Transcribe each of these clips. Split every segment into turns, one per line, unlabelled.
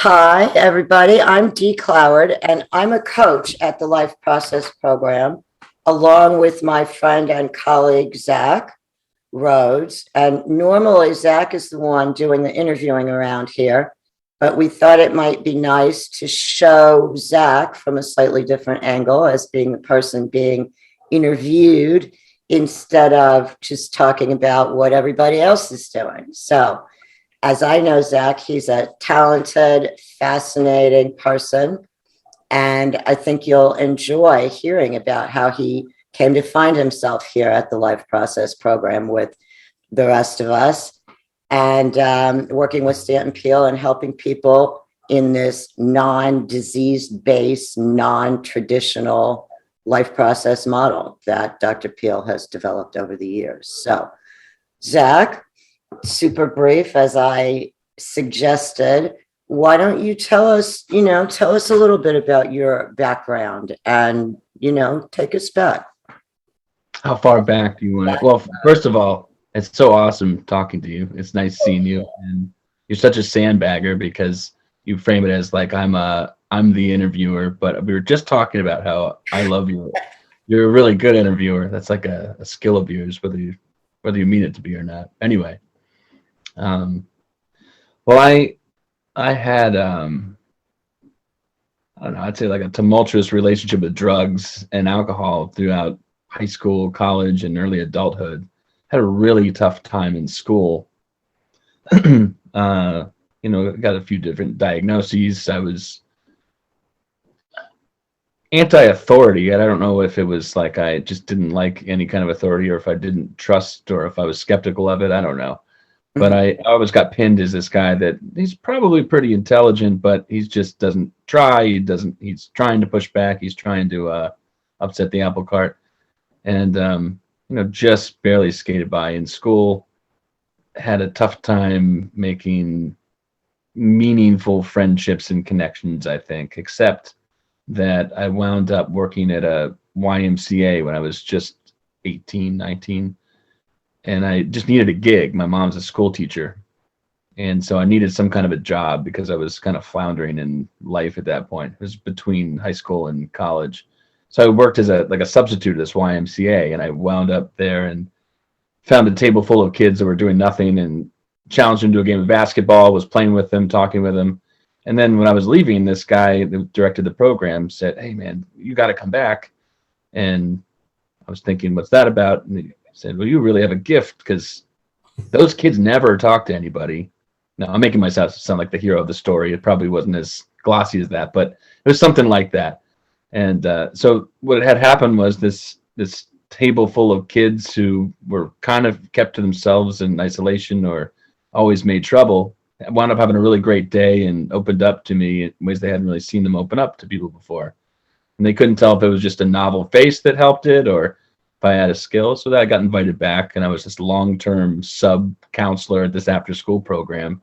Hi, everybody. I'm Dee Cloward, and I'm a coach at the Life Process Program, along with my friend and colleague, Zach Rhoads. And normally, Zach is the one doing the interviewing around here, but we thought it might be nice to show Zach from a slightly different angle as being the person being interviewed instead of just talking about what everybody else is doing. So, as I know Zach, he's a talented, fascinating person. And I think you'll enjoy hearing about how he came to find himself here at the Life Process Program with the rest of us and working with Stanton Peele and helping people in this non-disease based, non-traditional life process model that Dr. Peele has developed over the years. So, Zach, super brief, as I suggested, why don't you tell us a little bit about your background and, take us back.
How far back do you want to? Well, first of all, it's so awesome talking to you. It's nice seeing you, and you're such a sandbagger because you frame it as like I'm the interviewer, but we were just talking about how I love you. You're a really good interviewer. That's like a skill of yours, whether you mean it to be or not. Anyway, well, I had I don't know, I'd say like a tumultuous relationship with drugs and alcohol throughout high school, college, and early adulthood. Had a really tough time in school. Got a few different diagnoses. I was anti-authority, and I don't know if it was like I just didn't like any kind of authority, or if I didn't trust, or if I was skeptical of it. I don't know. But I always got pinned as this guy that he's probably pretty intelligent, but he just doesn't try. He's trying to push back. He's trying to upset the apple cart. And, just barely skated by in school. Had a tough time making meaningful friendships and connections, I think, except that I wound up working at a YMCA when I was just 18, 19. And I just needed a gig. My mom's a school teacher. And so I needed some kind of a job because I was kind of floundering in life at that point. It was between high school and college. So I worked as a substitute at this YMCA, and I wound up there and found a table full of kids that were doing nothing and challenged them to a game of basketball, was playing with them, talking with them. And then when I was leaving, this guy that directed the program said, "Hey man, you got to come back." And I was thinking, what's that about? And he said, "Well, you really have a gift because those kids never talk to anybody." Now, I'm making myself sound like the hero of the story. It probably wasn't as glossy as that, but it was something like that. And so what had happened was this table full of kids who were kind of kept to themselves in isolation or always made trouble wound up having a really great day and opened up to me in ways they hadn't really seen them open up to people before. And they couldn't tell if it was just a novel face that helped it or if I had a skill. So that I got invited back, and I was this long-term sub counselor at this after-school program.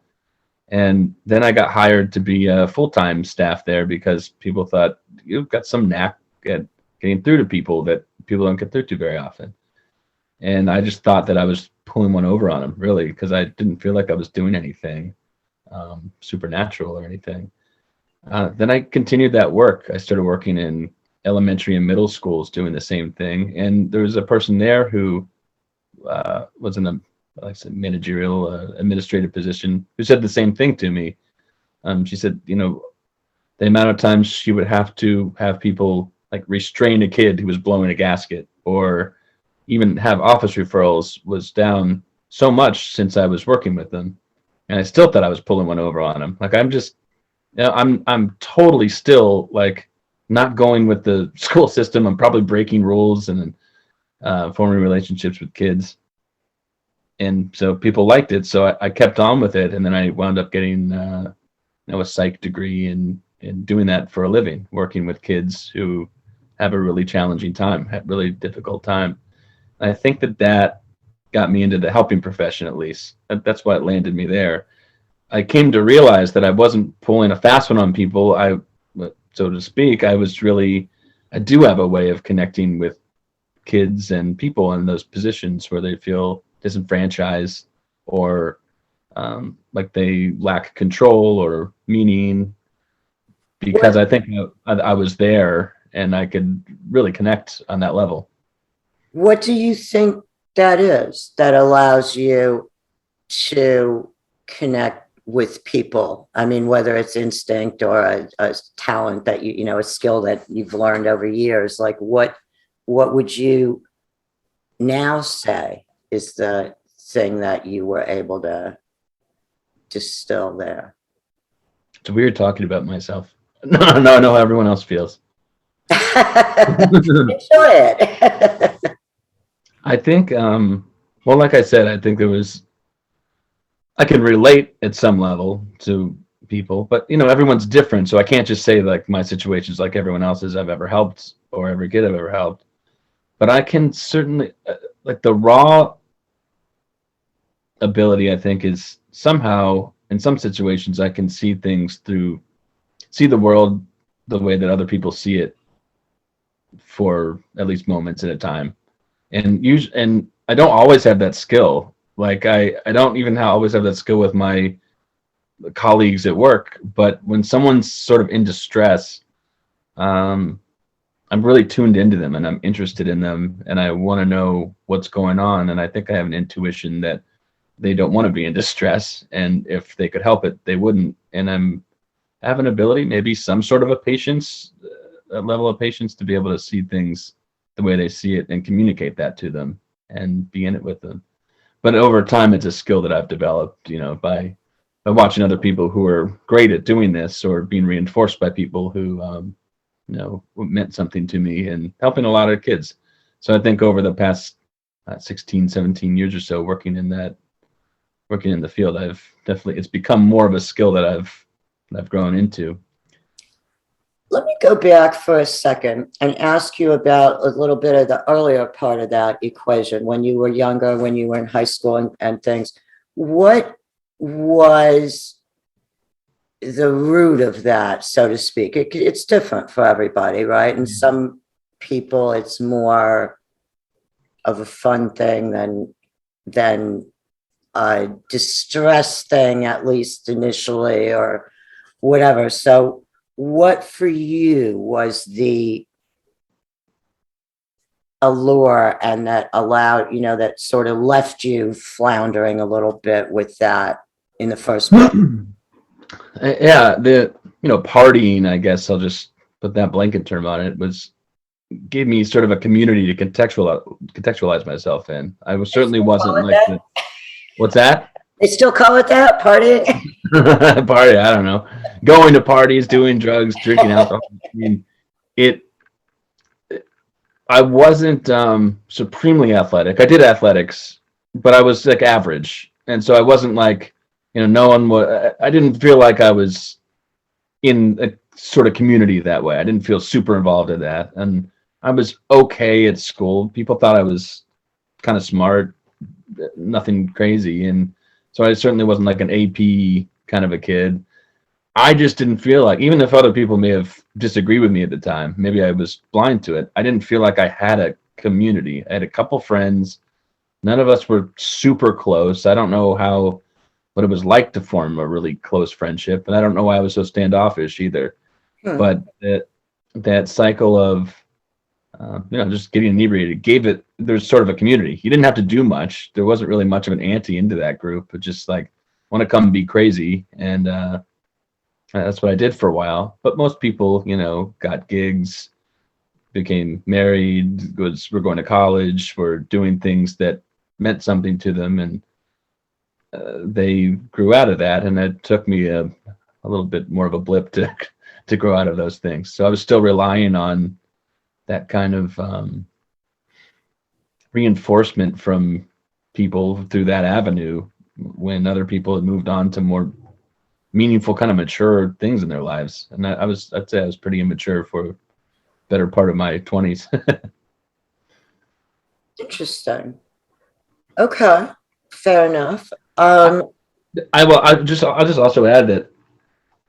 And then I got hired to be a full-time staff there because people thought, you've got some knack at getting through to people that people don't get through to very often. And I just thought that I was pulling one over on them, really, because I didn't feel like I was doing anything supernatural or anything. Then I continued that work. I started working in elementary and middle schools doing the same thing. And there was a person there who was in a like I said, managerial administrative position who said the same thing to me. She said, the amount of times she would have to have people like restrain a kid who was blowing a gasket or even have office referrals was down so much since I was working with them. And I still thought I was pulling one over on them. Like I'm totally still like not going with the school system. I'm probably breaking rules and forming relationships with kids. And so people liked it, so I kept on with it, and then I wound up getting a psych degree and doing that for a living, working with kids who have a really challenging time, have really difficult time. And I think that got me into the helping profession, at least. That's what landed me there. I came to realize that I wasn't pulling a fast one on people. So to speak, I do have a way of connecting with kids and people in those positions where they feel disenfranchised or like they lack control or meaning, because I think I was there and I could really connect on that level.
What do you think that is that allows you to connect with people? I mean, whether it's instinct or a talent that a skill that you've learned over years, like what would you now say is the thing that you were able to distill there?
It's weird talking about myself. No, I know how everyone else feels.
Enjoy it.
I think, well, like I said, I think I can relate at some level to people, but everyone's different. So I can't just say like my situation's like everyone else's I've ever helped or every kid I've ever helped. But I can certainly, like the raw ability, I think, is somehow in some situations I can see the world the way that other people see it for at least moments at a time. And I don't always have that skill. Like I don't even always have that skill with my colleagues at work, but when someone's sort of in distress, I'm really tuned into them and I'm interested in them and I want to know what's going on. And I think I have an intuition that they don't want to be in distress. And if they could help it, they wouldn't. And I have an ability, maybe some sort of a level of patience to be able to see things the way they see it and communicate that to them and be in it with them. But over time, it's a skill that I've developed, by watching other people who are great at doing this or being reinforced by people who, meant something to me and helping a lot of kids. So I think over the past 16, 17 years or so working in the field, it's become more of a skill that I've grown into.
Let me go back for a second and ask you about a little bit of the earlier part of that equation when you were younger, when you were in high school and things. What was the root of that, so to speak? It's different for everybody, right? And some people, it's more of a fun thing than a distress thing, at least initially, or whatever. So what for you was the allure and that allowed, that sort of left you floundering a little bit with that in the first place?
Yeah, partying, I guess I'll just put that blanket term on it, gave me sort of a community to contextualize myself in. I certainly wasn't like what's that?
They still call it that, partying?
Party, I don't know. Going to parties, doing drugs, drinking alcohol. I mean, I wasn't supremely athletic. I did athletics, but I was like average. And so I wasn't like, I didn't feel like I was in a sort of community that way. I didn't feel super involved in that. And I was okay at school. People thought I was kind of smart, nothing crazy. And so I certainly wasn't like an AP kind of a kid. I just didn't feel like, even if other people may have disagreed with me at the time, maybe I was blind to it, I didn't feel like I had a community. I had a couple friends. None of us were super close. I don't know what it was like to form a really close friendship. And I don't know why I was so standoffish either. But that cycle of, just getting inebriated there's sort of a community. You didn't have to do much. There wasn't really much of an ante into that group, but just like want to come and be crazy. And that's what I did for a while. But most people, got gigs, became married, were going to college, were doing things that meant something to them. And they grew out of that. And it took me a little bit more of a blip to grow out of those things. So I was still relying on that kind of reinforcement from people through that avenue when other people had moved on to more meaningful, kind of mature things in their lives. And I'd say I was pretty immature for the better part of my 20s.
Interesting. Okay, fair enough.
I'll just also add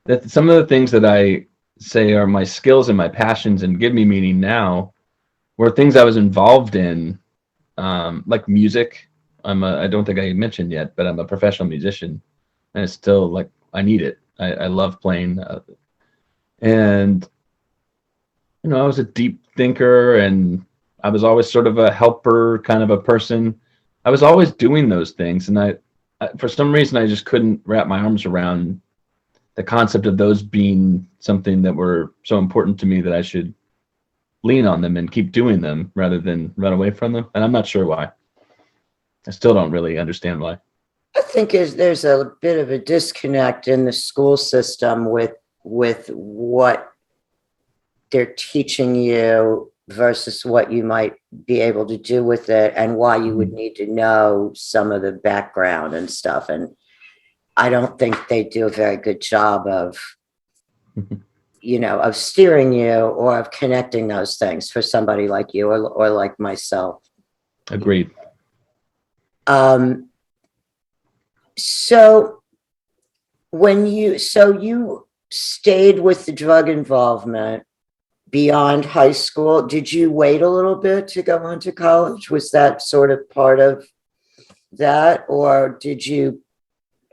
that some of the things that I say are my skills and my passions and give me meaning now were things I was involved in, like music. I don't think I mentioned yet, but I'm a professional musician. and it's still like I need it. I love playing, and I was a deep thinker, and I was always sort of a helper kind of a person. I was always doing those things, and I for some reason I just couldn't wrap my arms around the concept of those being something that were so important to me that I should lean on them and keep doing them rather than run away from them. And I'm not sure why. I still don't really understand why.
I think there's a bit of a disconnect in the school system with what they're teaching you versus what you might be able to do with it, and why you would need to know some of the background and stuff. And I don't think they do a very good job of, of steering you or of connecting those things for somebody like you or like myself.
Agreed.
So you stayed with the drug involvement beyond high school. Did you wait a little bit to go on to college? Was that sort of part of that, or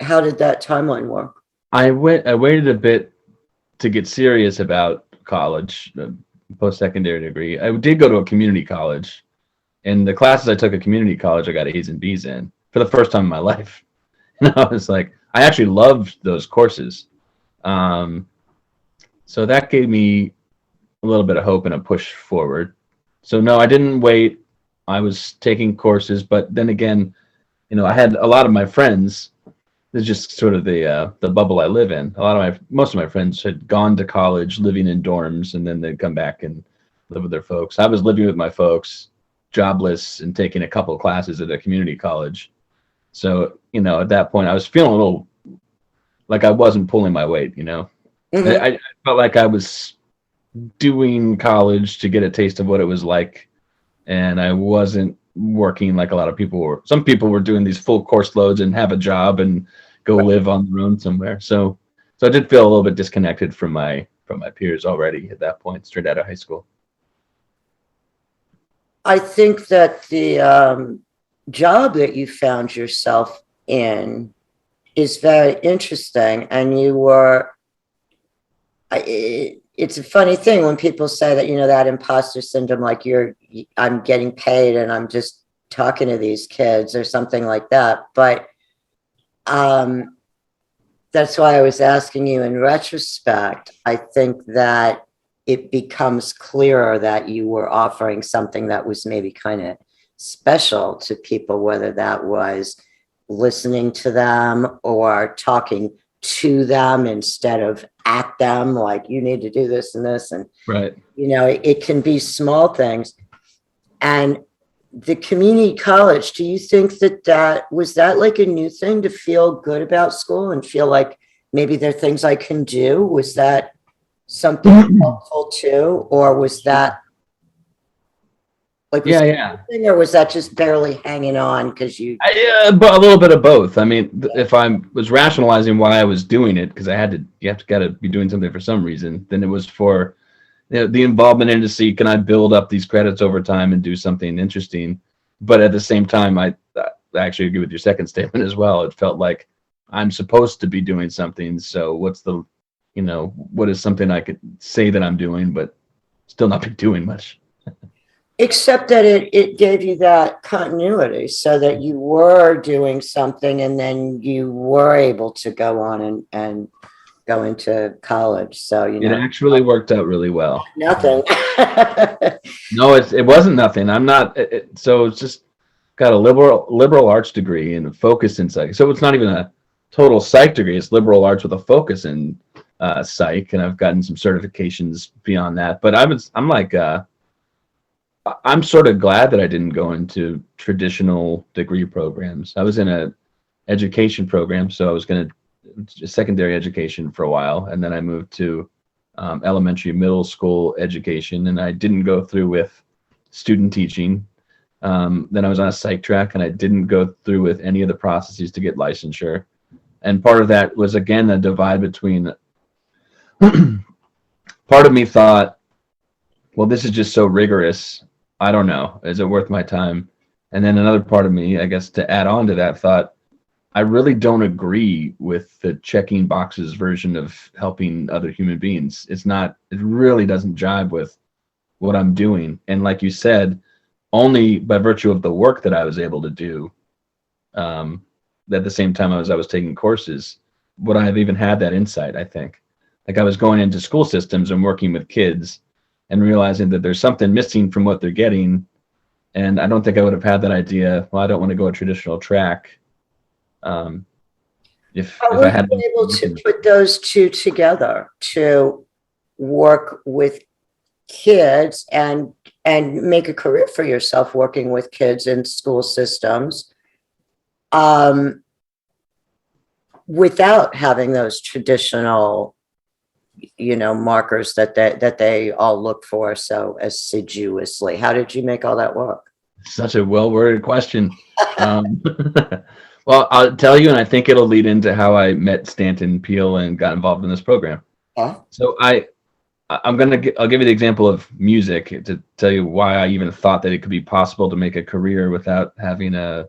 how did that timeline work?
I waited a bit to get serious about college, post-secondary degree. I did go to a community college. In the classes I took at community college, I got A's and B's in for the first time in my life. And I was like, I actually loved those courses. So that gave me a little bit of hope and a push forward. So no, I didn't wait. I was taking courses, but then again, I had a lot of my friends. It's just sort of the bubble I live in. Most of my friends had gone to college, living in dorms, and then they'd come back and live with their folks. I was living with my folks, jobless, and taking a couple of classes at a community college. So, at that point I was feeling a little like I wasn't pulling my weight, Mm-hmm. I felt like I was doing college to get a taste of what it was like, and I wasn't working like a lot of people were. Some people were doing these full course loads and have a job and go live on their own somewhere. So I did feel a little bit disconnected from my peers already at that point, straight out of high school.
I think that the job that you found yourself in is very interesting, and it's a funny thing when people say that, that imposter syndrome, like I'm getting paid and I'm just talking to these kids or something like that. But that's why I was asking you in retrospect. I think that it becomes clearer that you were offering something that was maybe kind of special to people, whether that was listening to them or talking to them instead of at them, like you need to do this and this. And,
right.
It can be small things. And the community college, do you think that was that like a new thing to feel good about school and feel like maybe there are things I can do? Was that something helpful too? Or was that like, or was that just barely hanging on because
but a little bit of both. I mean, if I was rationalizing why I was doing it, because you got to be doing something for some reason, then it was for the involvement in to see, can I build up these credits over time and do something interesting? But at the same time, I actually agree with your second statement as well. It felt like I'm supposed to be doing something. So what is something I could say that I'm doing, but still not be doing much?
Except that it gave you that continuity so that you were doing something and then you were able to go on and go into college. So,
it actually worked out really well.
Nothing.
No, it wasn't nothing. I'm not. So it's just got a liberal arts degree and a focus in psych. So it's not even a total psych degree. It's liberal arts with a focus in psych. And I've gotten some certifications beyond that. But I'm sort of glad that I didn't go into traditional degree programs. I was in a education program, so I was going to secondary education for a while, and then I moved to elementary, middle school education, and I didn't go through with student teaching. Then I was on a psych track, and I didn't go through with any of the processes to get licensure. And part of that was, again, a divide between part of me thought, well, this is just so rigorous. I don't know. Is it worth my time? And then another part of me, I guess, to add on to that, thought, I really don't agree with the checking boxes version of helping other human beings. It's not, it really doesn't jive with what I'm doing. And like you said, only by virtue of the work that I was able to do, at the same time I was taking courses, would I have even had that insight, I think. Like I was going into school systems and working with kids and realizing that there's something missing from what they're getting. And I don't think I would have had that idea. Well, I don't want to go a traditional track. If
I
I
would
had
be able to put those two together to work with kids and make a career for yourself working with kids in school systems, without having those traditional, markers that they all look for so assiduously. How did you make all that work?
such a well-worded question. Um, well, I'll tell you, and I think it'll lead into how I met Stanton Peele and got involved in this program.
Yeah.
So I'll give you the example of music to tell you why I even thought that it could be possible to make a career without having the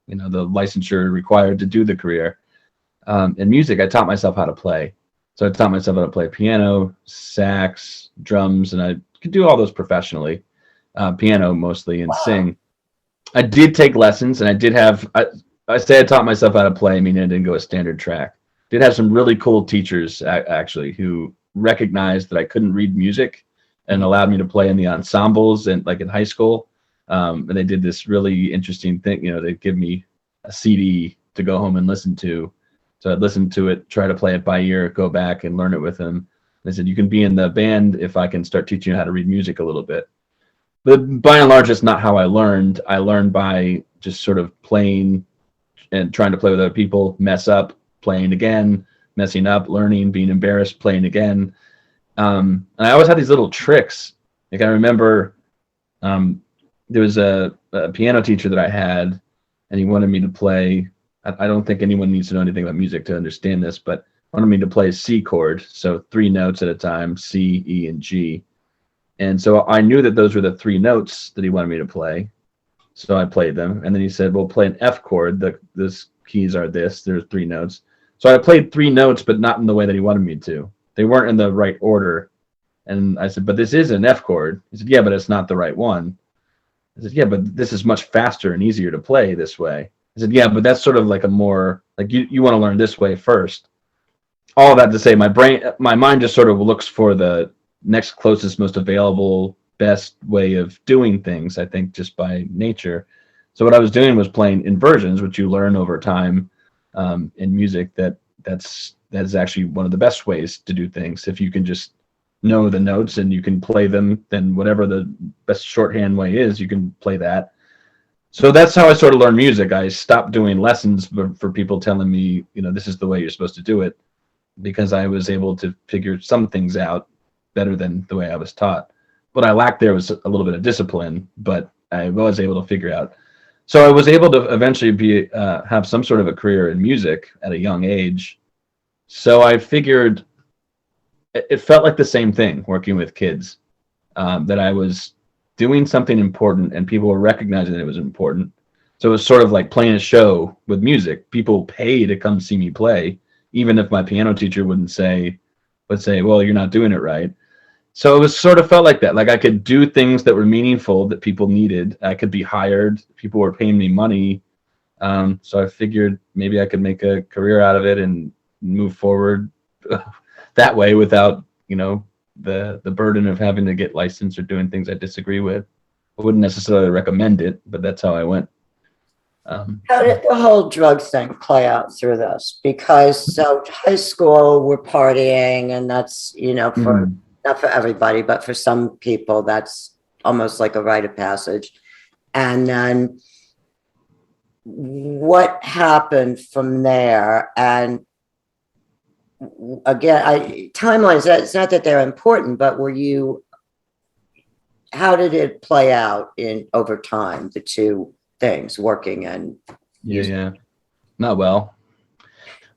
licensure required to do the career. In music, I taught myself how to play. So I taught myself how to play piano, sax, drums, and I could do all those professionally. Piano mostly, and sing. I did take lessons, and I did have. I say I taught myself how to play, meaning I didn't go a standard track. Did have some really cool teachers actually who recognized that I couldn't read music and allowed me to play in the ensembles and like in high school. And they did this really interesting thing. They'd give me a CD to go home and listen to. So I'd listen to it, try to play it by ear, go back and learn it with them. They said, you can be in the band if I can start teaching you how to read music a little bit. But by and large, it's not how I learned. I learned by just sort of playing and trying to play with other people, mess up, playing again, messing up, learning, being embarrassed, playing again. And I always had these little tricks. Like I remember there was a piano teacher that I had, and he wanted me to play. I don't think anyone needs to know anything about music to understand this, but wanted me to play a C chord, so 3 notes at a time, C, E, and G. And so I knew that those were the 3 notes that he wanted me to play. So I played them. And then he said, well, play an F chord. This keys are this. There's 3 notes. So I played 3 notes, but not in the way that he wanted me to. They weren't in the right order. And I said, but this is an F chord. He said, yeah, but it's not the right one. I said, yeah, but this is much faster and easier to play this way. I said, yeah, but that's sort of like a more, like you want to learn this way first. All that to say, my mind just sort of looks for the next closest, most available, best way of doing things, I think, just by nature. So what I was doing was playing inversions, which you learn over time in music, that is actually one of the best ways to do things. If you can just know the notes and you can play them, then whatever the best shorthand way is, you can play that. So that's how I sort of learned music. I stopped doing lessons for people telling me, this is the way you're supposed to do it, because I was able to figure some things out better than the way I was taught. What I lacked there was a little bit of discipline, but I was able to figure out. So I was able to eventually have some sort of a career in music at a young age. So I figured it felt like the same thing working with kids, that I was doing something important and people were recognizing that it was important. So it was sort of like playing a show with music. People pay to come see me play, even if my piano teacher would say, well, you're not doing it right. So it was sort of felt like that. Like I could do things that were meaningful that people needed. I could be hired. People were paying me money. So I figured maybe I could make a career out of it and move forward that way without, the burden of having to get licensed or doing things I disagree with. I wouldn't necessarily recommend it, but that's how I went.
How did the whole drug thing play out through this? Because so high school, we're partying, and that's, for not for everybody, but for some people, that's almost like a rite of passage. And then what happened from there? And again, timelines, it's not that they're important, but how did it play out over time, the two things, working and
yeah, not well,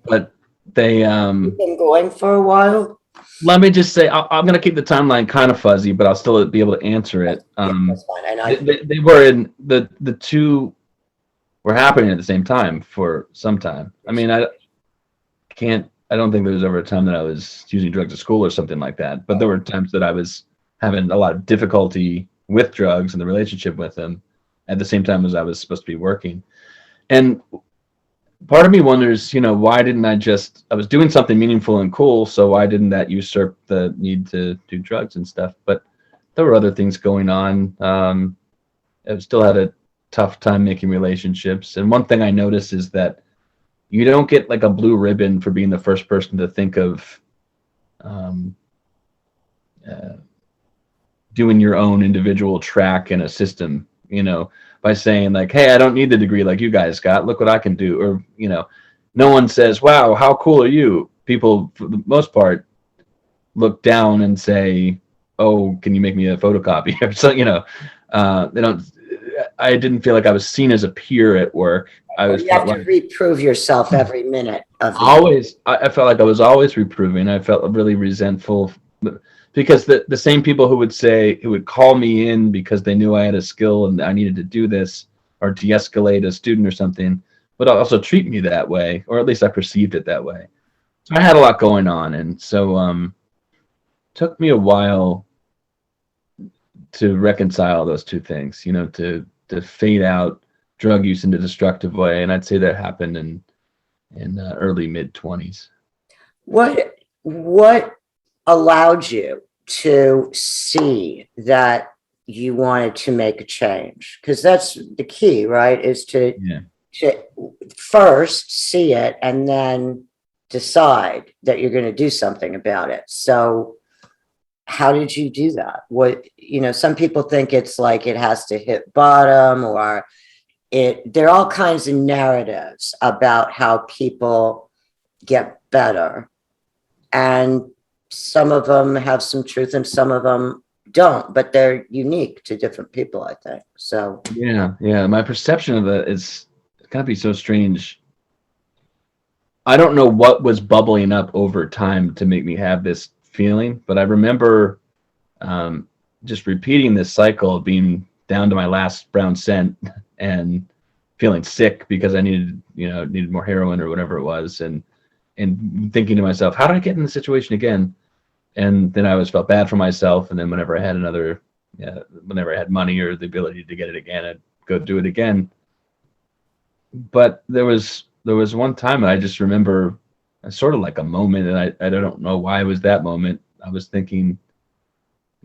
but they
been going for a while?
Let me just say, I'm going to keep the timeline kind of fuzzy, but I'll still be able to answer it.
That's fine. And
they were in the two were happening at the same time for some time. I mean, I don't think there was ever a time that I was using drugs at school or something like that, but there were times that I was having a lot of difficulty with drugs and the relationship with them at the same time as I was supposed to be working. And part of me wonders, why didn't I was doing something meaningful and cool, so why didn't that usurp the need to do drugs and stuff? But there were other things going on. I still had a tough time making relationships. And one thing I noticed is that you don't get like a blue ribbon for being the first person to think of doing your own individual track in a system, by saying like, hey, I don't need the degree like you guys got. Look what I can do. Or, no one says, wow, how cool are you? People, for the most part, look down and say, oh, can you make me a photocopy? Or so, they don't. I didn't feel like I was seen as a peer at work.
You have to reprove yourself every minute of
always. I felt like I was always reproving. I felt really resentful because the same people who would call me in because they knew I had a skill and I needed to do this or de-escalate a student or something, would also treat me that way, or at least I perceived it that way. So I had a lot going on, and so it took me a while to reconcile those two things, to fade out drug use in a destructive way. And I'd say that happened in early mid-20s.
What allowed you to see that you wanted to make a change? Because that's the key, right? Is to first see it and then decide that you're going to do something about it. So how did you do that? Some people think it's like it has to hit bottom, or there are all kinds of narratives about how people get better. And some of them have some truth and some of them don't, but they're unique to different people, I think. So
yeah. My perception of it is going to be so strange. I don't know what was bubbling up over time to make me have this feeling, but I remember just repeating this cycle of being down to my last brown cent and feeling sick because I needed more heroin or whatever it was, and thinking to myself, how did I get in this situation again? And then I always felt bad for myself. And then whenever I had whenever I had money or the ability to get it again, I'd go do it again. But there was one time, and I just remember sort of like a moment, and I don't know why it was that moment. I was thinking,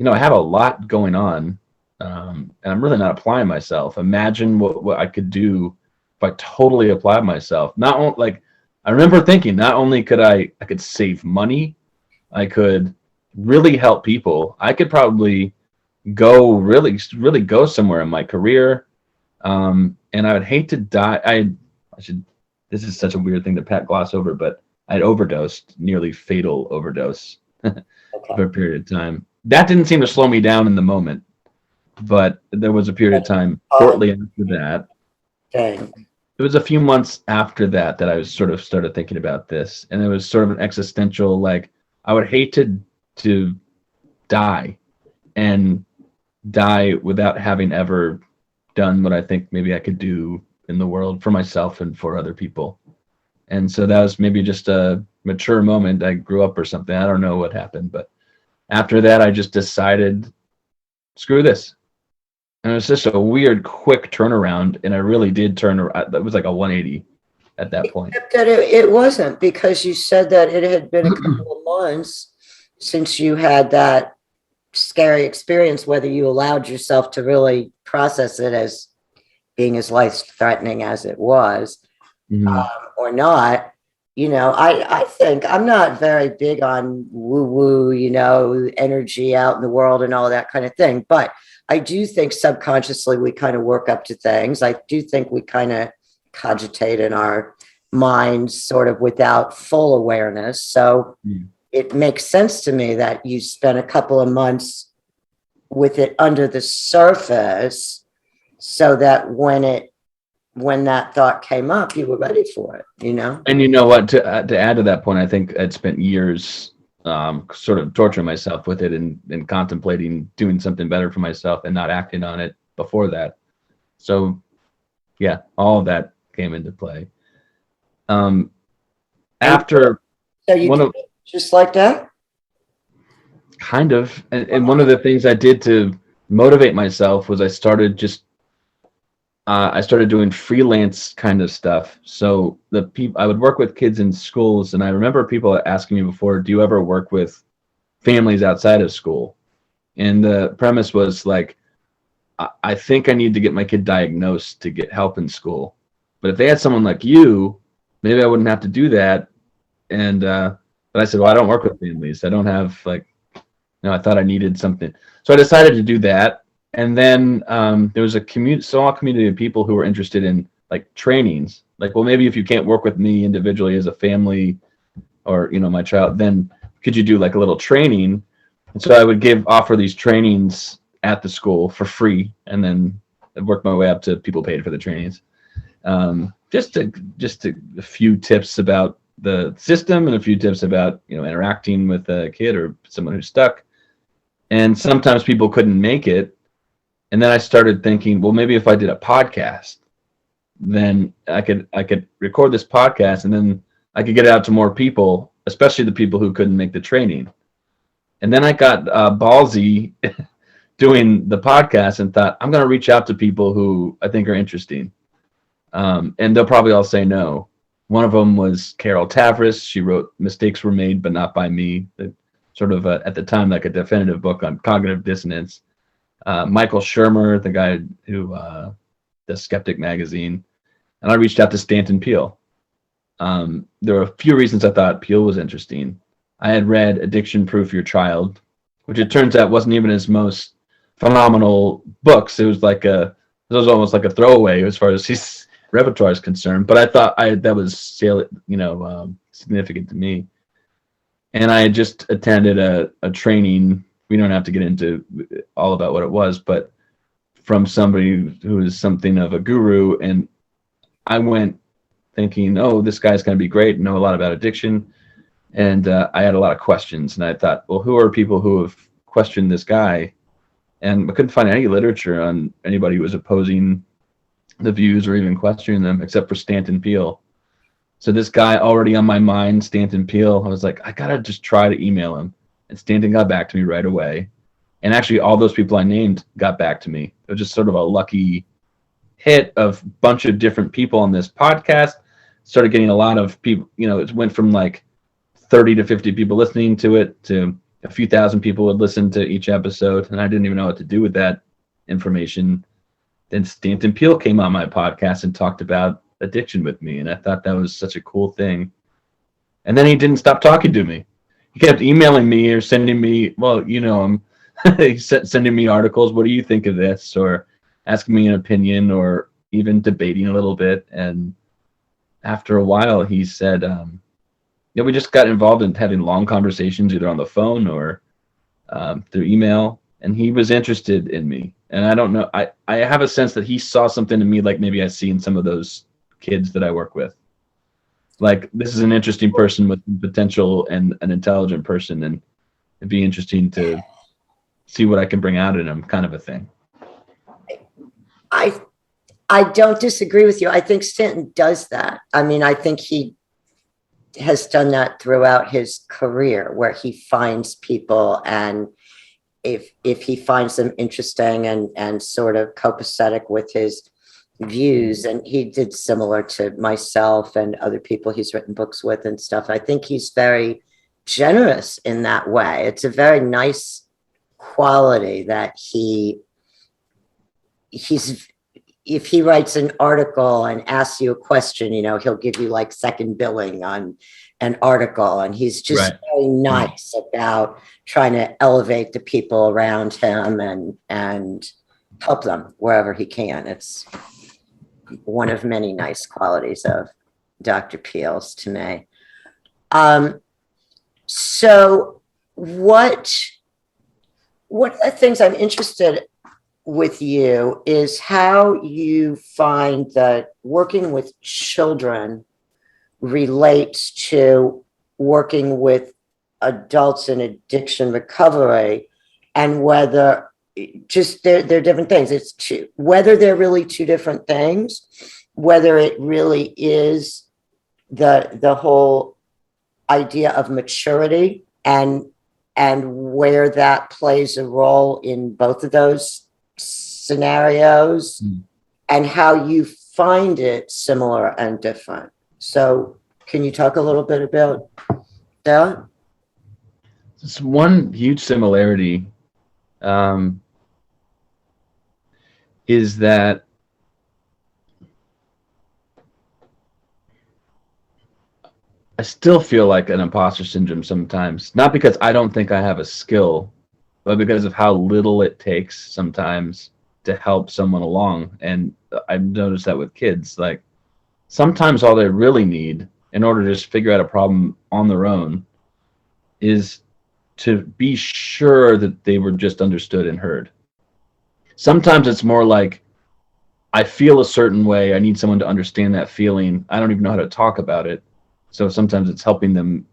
I have a lot going on, and I'm really not applying myself. Imagine what I could do if I totally applied myself. I remember thinking, not only could I could save money, I could really help people. I could probably go really, really go somewhere in my career. And I would hate to die. This is such a weird thing to gloss over, but I'd overdosed, nearly fatal overdose for a period of time. That didn't seem to slow me down in the moment, but there was a period of time shortly after that.
Dang.
It was a few months after that I was sort of started thinking about this, and it was sort of an existential, like, I would hate to die and die without having ever done what I think maybe I could do in the world for myself and for other people. And so that was maybe just a mature moment. I grew up or something. I don't know what happened, but after that, I just decided, screw this. And it was just a weird, quick turnaround. And I really did turn around. It was like a 180 at that point.
Except that it wasn't, because you said that it had been a couple of months since you had that scary experience, whether you allowed yourself to really process it as being as life-threatening as it was, or not. I think I'm not very big on woo-woo, energy out in the world and all that kind of thing. But I do think subconsciously we kind of work up to things. I do think we kind of cogitate in our minds sort of without full awareness. So it makes sense to me that you spent a couple of months with it under the surface, so that when that thought came up, you were ready for it,
And you know what, to add to that point, I think I'd spent years sort of torturing myself with it and contemplating doing something better for myself and not acting on it before that. So Yeah, all of that came into play. Um,
And
after
so you
one
did
of
it just like that?
kind of, and one of the things I did to motivate myself was I started doing freelance kind of stuff. So the people I would work with kids in schools, and I remember people asking me before, "Do you ever work with families outside of school?" And the premise was like, I think I need to get my kid diagnosed to get help in school. But if they had someone like you, maybe I wouldn't have to do that. And but I said, well, I don't work with families. I don't have like, I thought I needed something. So I decided to do that. And then there was a small community of people who were interested in like trainings. Like, well, maybe if you can't work with me individually as a family or, my child, then could you do like a little training? And so I would offer these trainings at the school for free, and then I'd work my way up to people paid for the trainings. Just a few tips about the system and a few tips about interacting with a kid or someone who's stuck. And sometimes people couldn't make it, and then I started thinking, well, maybe if I did a podcast, then I could record this podcast, and then I could get it out to more people, especially the people who couldn't make the training. And then I got ballsy doing the podcast and thought, I'm going to reach out to people who I think are interesting. And they'll probably all say no. One of them was Carol Tavris. She wrote Mistakes Were Made, But Not by Me, sort of at the time like a definitive book on cognitive dissonance. Michael Shermer, the guy who does Skeptic magazine. And I reached out to Stanton Peele. There were a few reasons I thought Peele was interesting. I had read Addiction Proof Your Child, which it turns out wasn't even his most phenomenal books. It was almost like a throwaway as far as his repertoire is concerned. But I thought that was significant to me. And I had just attended a training. We don't have to get into all about what it was, but from somebody who is something of a guru. And I went thinking, oh, this guy's going to be great, know a lot about addiction. And I had a lot of questions. And I thought, well, who are people who have questioned this guy? And I couldn't find any literature on anybody who was opposing the views or even questioning them, except for Stanton Peele. So this guy already on my mind, Stanton Peele, I was like, I got to just try to email him. And Stanton got back to me right away. And actually, all those people I named got back to me. It was just sort of a lucky hit of a bunch of different people on this podcast. Started getting a lot of people, it went from like 30 to 50 people listening to it to a few thousand people would listen to each episode. And I didn't even know what to do with that information. Then Stanton Peele came on my podcast and talked about addiction with me. And I thought that was such a cool thing. And then he didn't stop talking to me. He kept emailing me or sending me, he's sending me articles. What do you think of this? Or asking me an opinion or even debating a little bit. And after a while, he said, we just got involved in having long conversations either on the phone or through email. And he was interested in me. And I don't know, I have a sense that he saw something in me like maybe I see in some of those kids that I work with. Like, this is an interesting person with potential and an intelligent person. And it'd be interesting to see what I can bring out in him, kind of a thing.
I don't disagree with you. I think Stanton does that. I mean, I think he has done that throughout his career, where he finds people, and if he finds them interesting and sort of copacetic with his views, and he did similar to myself and other people he's written books with and stuff. I think he's very generous in that way. It's a very nice quality that he's if he writes an article and asks you a question, he'll give you like second billing on an article. And he's just very nice about trying to elevate the people around him and help them wherever he can. It's one of many nice qualities of Dr. Peele's to me. So what are the things I'm interested with you is how you find that working with children relates to working with adults in addiction recovery, and whether just they're different things. It's two, whether they're really two different things, whether it really is the whole idea of maturity and where that plays a role in both of those scenarios, and how you find it similar and different. So can you talk a little bit about that?
It's one huge similarity is that I still feel like an imposter syndrome sometimes, not because I don't think I have a skill, but because of how little it takes sometimes to help someone along. And I've noticed that with kids, like sometimes all they really need in order to just figure out a problem on their own is to be sure that they were just understood and heard. Sometimes it's more like, I feel a certain way. I need someone to understand that feeling. I don't even know how to talk about it. So sometimes it's helping them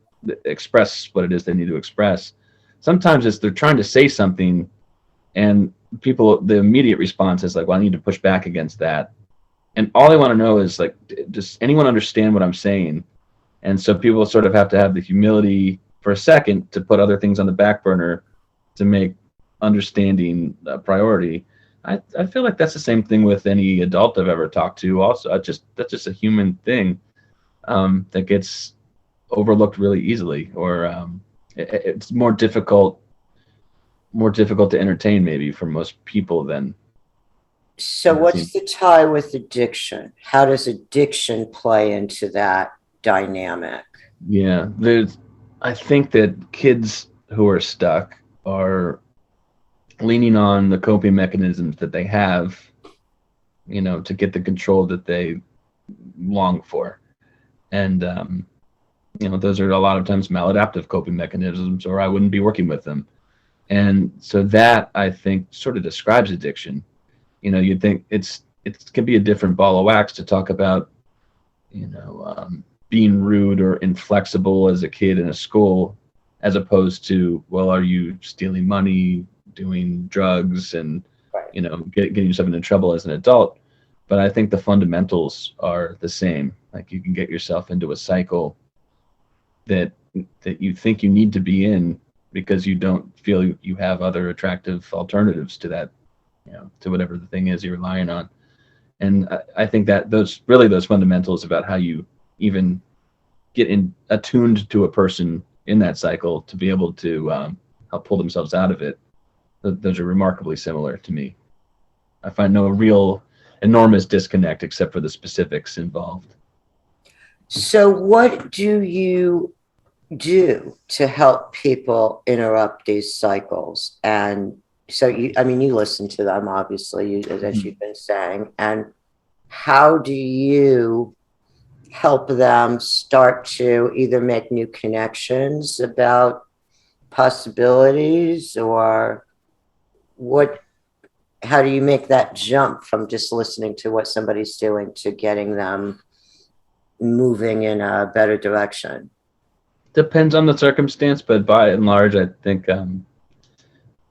express what it is they need to express. Sometimes it's they're trying to say something and the immediate response is like, well, I need to push back against that. And all they want to know is like, does anyone understand what I'm saying? And so people sort of have to have the humility for a second to put other things on the back burner to make understanding a priority. I feel like that's the same thing with any adult I've ever talked to. Also, that's just a human thing that gets overlooked really easily, or it's more difficult to entertain maybe for most people than.
So what's the tie with addiction? How does addiction play into that dynamic?
Yeah, I think that kids who are stuck are leaning on the coping mechanisms that they have, to get the control that they long for. And, those are a lot of times maladaptive coping mechanisms, or I wouldn't be working with them. And so that, I think, sort of describes addiction. You'd think it can be a different ball of wax to talk about, being rude or inflexible as a kid in a school, as opposed to, well, are you stealing money, doing drugs, and getting yourself into trouble as an adult? But I think the fundamentals are the same. Like, you can get yourself into a cycle that you think you need to be in because you don't feel you have other attractive alternatives to that, to whatever the thing is you're relying on. And I think that those fundamentals about how you even get attuned to a person in that cycle to be able to help pull themselves out of it, those are remarkably similar to me. I find no real enormous disconnect except for the specifics involved.
So what do you do to help people interrupt these cycles? And so you listen to them, obviously, as you've been saying, and how do you help them start to either make new connections about possibilities, or how do you make that jump from just listening to what somebody's doing to getting them moving in a better direction?
Depends on the circumstance, but by and large, I think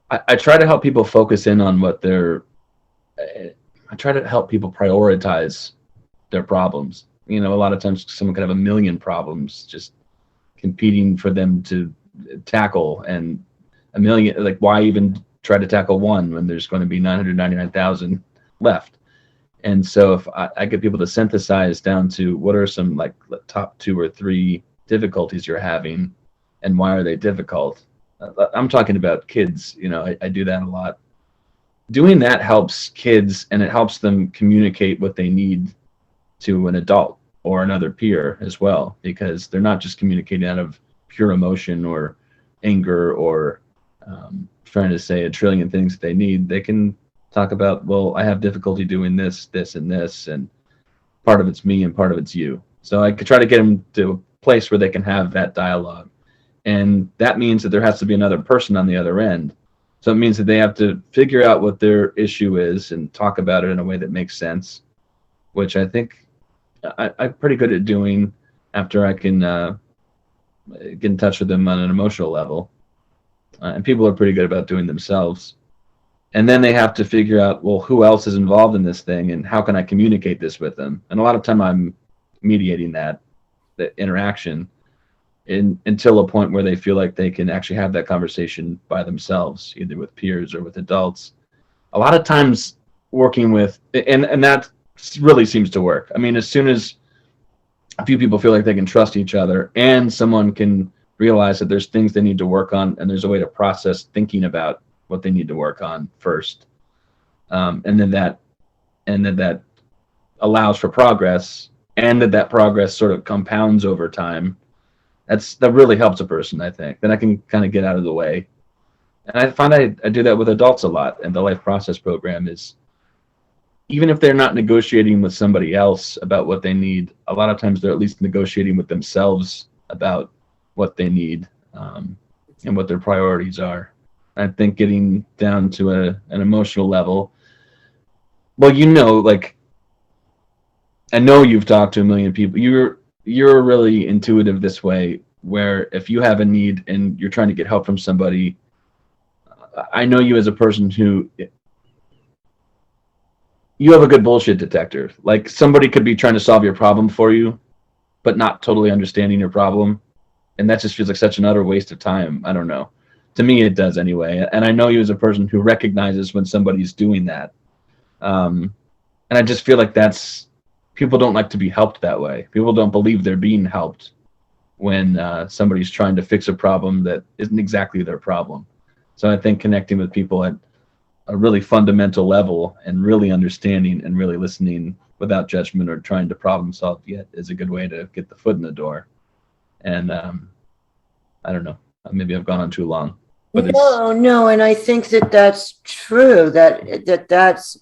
I try to help people focus in on what I try to help people prioritize their problems. A lot of times someone can have a million problems just competing for them to tackle, and a million, like, why even try to tackle one when there's going to be 999,000 left? And so if I get people to synthesize down to what are some like top 2 or 3 difficulties you're having and why are they difficult? I'm talking about kids, I do that a lot. Doing that helps kids, and it helps them communicate what they need to an adult or another peer as well, because they're not just communicating out of pure emotion or anger or trying to say a trillion things that they need. They can talk about, well, I have difficulty doing this, this, and this, and part of it's me and part of it's you. So I could try to get them to a place where they can have that dialogue. And that means that there has to be another person on the other end. So it means that they have to figure out what their issue is and talk about it in a way that makes sense, which I think I'm pretty good at doing after I can get in touch with them on an emotional level. And people are pretty good about doing themselves. And then they have to figure out, well, who else is involved in this thing and how can I communicate this with them? And a lot of time I'm mediating that interaction until a point where they feel like they can actually have that conversation by themselves, either with peers or with adults. A lot of times working with, and that really seems to work. I mean, as soon as a few people feel like they can trust each other and someone can realize that there's things they need to work on and there's a way to process thinking about what they need to work on first, and then that allows for progress, and that progress sort of compounds over time. That really helps a person, I think. Then I can kind of get out of the way. And I find I do that with adults a lot. And the life process program is, even if they're not negotiating with somebody else about what they need, a lot of times they're at least negotiating with themselves about what they need, and what their priorities are. I think getting down to an emotional level. Well, like, I know you've talked to a million people. You're really intuitive this way, where if you have a need and you're trying to get help from somebody, I know you as a person who, you have a good bullshit detector. Like, somebody could be trying to solve your problem for you, but not totally understanding your problem. And that just feels like such an utter waste of time. I don't know. To me, it does anyway. And I know you as a person who recognizes when somebody's doing that. And I just feel like people don't like to be helped that way. People don't believe they're being helped when somebody's trying to fix a problem that isn't exactly their problem. So I think connecting with people at a really fundamental level and really understanding and really listening without judgment or trying to problem solve yet is a good way to get the foot in the door. And I don't know, maybe I've gone on too long. But
No, and I think that's true, that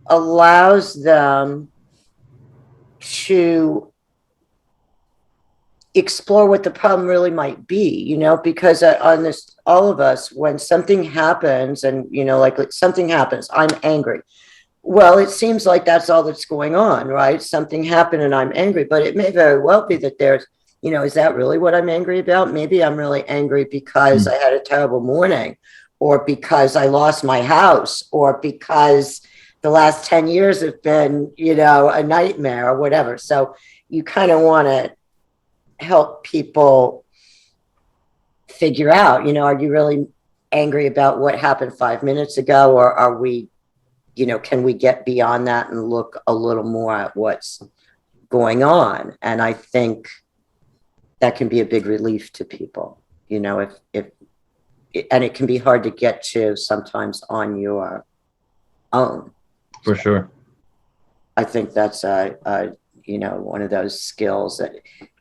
allows them to explore what the problem really might be, because on this, all of us, when something happens and, like something happens, I'm angry. Well, it seems like that's all that's going on, right? Something happened and I'm angry, but it may very well be that there's, is that really what I'm angry about? Maybe I'm really angry because I had a terrible morning, or because I lost my house, or because the last 10 years have been, a nightmare or whatever. So you kind of want to help people figure out, are you really angry about what happened 5 minutes ago? Or are we, can we get beyond that and look a little more at what's going on? And I think that can be a big relief to people, and it can be hard to get to sometimes on your own.
For sure.
I think that's one of those skills that,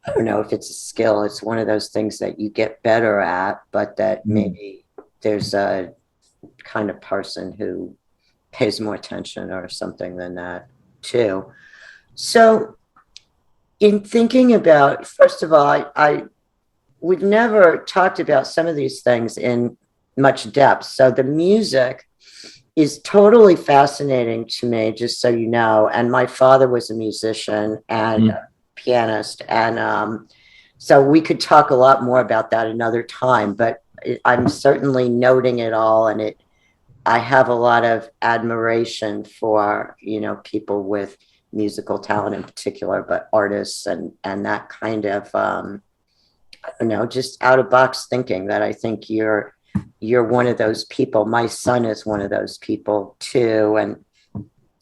I don't know if it's a skill, it's one of those things that you get better at, but that maybe there's a kind of person who pays more attention or something than that too. So in thinking about, first of all, we've never talked about some of these things in much depth. So the music is totally fascinating to me, just so you know. And my father was a musician and a pianist. And so we could talk a lot more about that another time, but I'm certainly noting it all. And I have a lot of admiration for, people with musical talent in particular, but artists and that kind of, I don't know, just out of box thinking, that I think you're one of those people. My son is one of those people too. And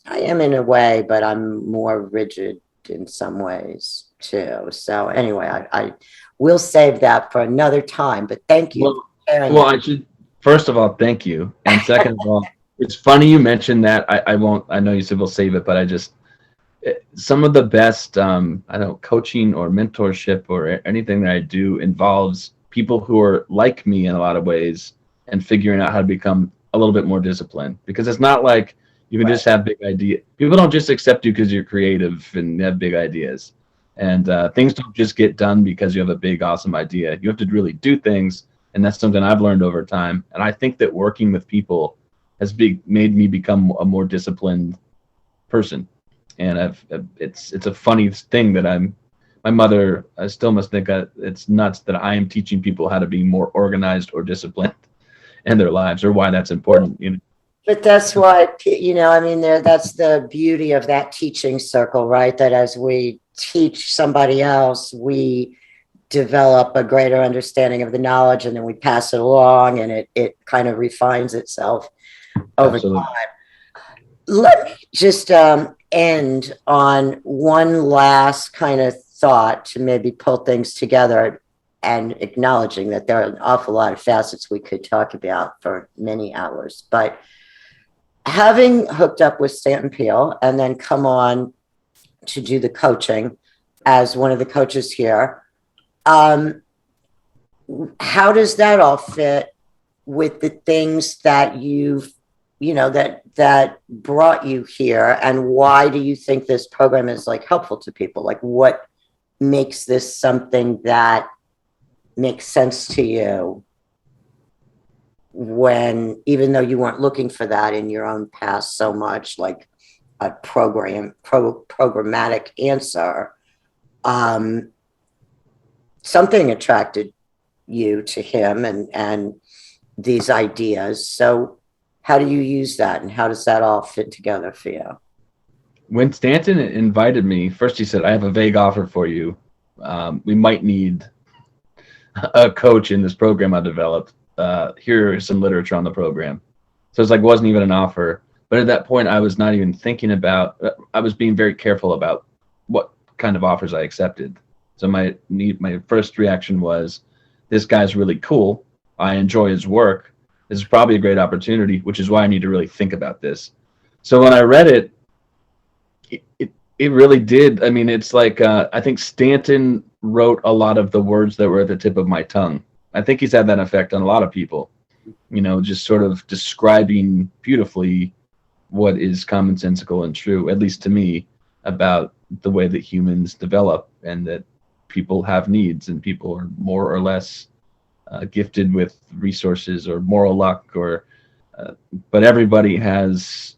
I am in a way, but I'm more rigid in some ways too. So anyway, I will save that for another time, but thank you.
Well, I should, first of all, thank you. And second of all, it's funny you mentioned that. I won't, I know you said we'll save it, but some of the best, I don't know, coaching or mentorship or anything that I do involves people who are like me in a lot of ways and figuring out how to become a little bit more disciplined, because it's not like you can just have big ideas. People don't just accept you because you're creative and have big ideas, and things don't just get done because you have a big, awesome idea. You have to really do things. And that's something I've learned over time. And I think that working with people has made me become a more disciplined person. And it's a funny thing that my mother, I still must think it's nuts that I am teaching people how to be more organized or disciplined in their lives, or why that's important.
But that's why, I mean, that's the beauty of that teaching circle, right? That as we teach somebody else, we develop a greater understanding of the knowledge, and then we pass it along, and it kind of refines itself over time.
Absolutely.
Let me just end on one last kind of thought to maybe pull things together, and acknowledging that there are an awful lot of facets we could talk about for many hours. But having hooked up with Stanton Peele and then come on to do the coaching as one of the coaches here, how does that all fit with the things that that brought you here, and why do you think this program is like helpful to people? Like, what makes this something that makes sense to you, when, even though you weren't looking for that in your own past so much, like a programmatic answer, something attracted you to him and these ideas. So how do you use that, and how does that all fit together for you?
When Stanton invited me, first he said, "I have a vague offer for you. We might need a coach in this program I developed. Here is some literature on the program." So it's like, it wasn't even an offer. But at that point, I was not even thinking about, I was being very careful about what kind of offers I accepted. So my first reaction was, this guy's really cool. I enjoy his work. This is probably a great opportunity, which is why I need to really think about this. So when I read it, it really did. I mean, it's like, I think Stanton wrote a lot of the words that were at the tip of my tongue. I think he's had that effect on a lot of people, just sort of describing beautifully what is commonsensical and true, at least to me, about the way that humans develop, and that people have needs, and people are more or less gifted with resources or moral luck, or but everybody has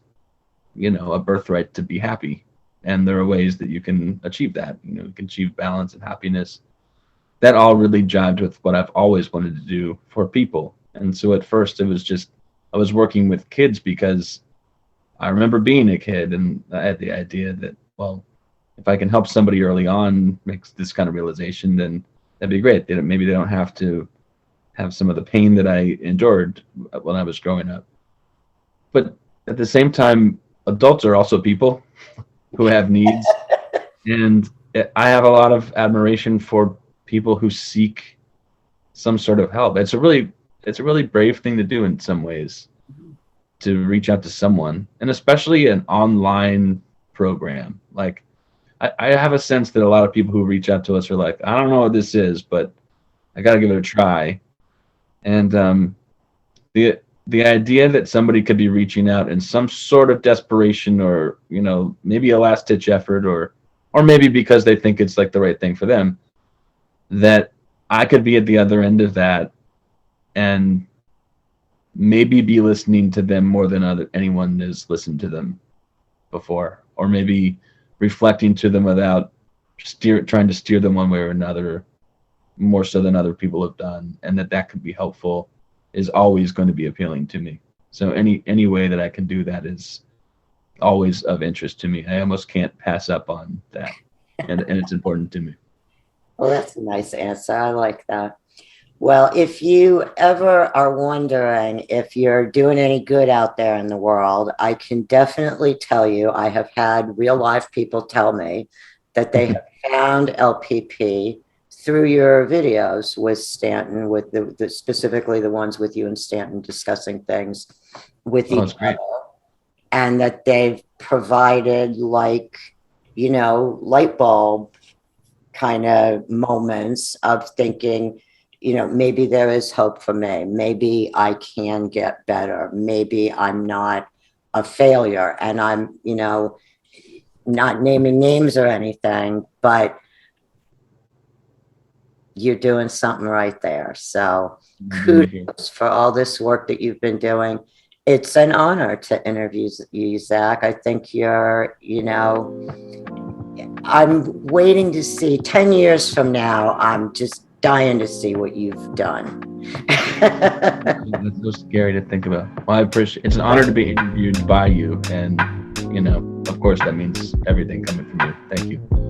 a birthright to be happy, and there are ways that you can achieve that. You can achieve balance and happiness. That all really jived with what I've always wanted to do for people. And so at first it was just, I was working with kids because I remember being a kid, and I had the idea that, well, if I can help somebody early on make this kind of realization, then that'd be great. Maybe they don't have to have some of the pain that I endured when I was growing up. But at the same time, adults are also people who have needs. And I have a lot of admiration for people who seek some sort of help. It's a really brave thing to do in some ways, to reach out to someone, and especially an online program. Like, I have a sense that a lot of people who reach out to us are like, I don't know what this is, but I got to give it a try. And the idea that somebody could be reaching out in some sort of desperation, or maybe a last ditch effort, or maybe because they think it's like the right thing for them, that I could be at the other end of that and maybe be listening to them more than anyone has listened to them before, or maybe reflecting to them without trying to steer them one way or another, more so than other people have done, and that could be helpful, is always going to be appealing to me. So any way that I can do that is always of interest to me. I almost can't pass up on that, and it's important to me.
Well, that's a nice answer. I like that. Well, if you ever are wondering if you're doing any good out there in the world, I can definitely tell you, I have had real life people tell me that they have found LPP through your videos with Stanton, with the specifically the ones with you and Stanton discussing things with each other, and that they've provided, like, light bulb kind of moments of thinking, maybe there is hope for me. Maybe I can get better. Maybe I'm not a failure. And I'm, not naming names or anything, but you're doing something right there. So kudos for all this work that you've been doing. It's an honor to interview you, Zach. I think I'm waiting to see 10 years from now. I'm just dying to see what you've done.
It's so scary to think about. Well, I appreciate. It's an honor to be interviewed by you, and of course, that means everything coming from you. Thank you.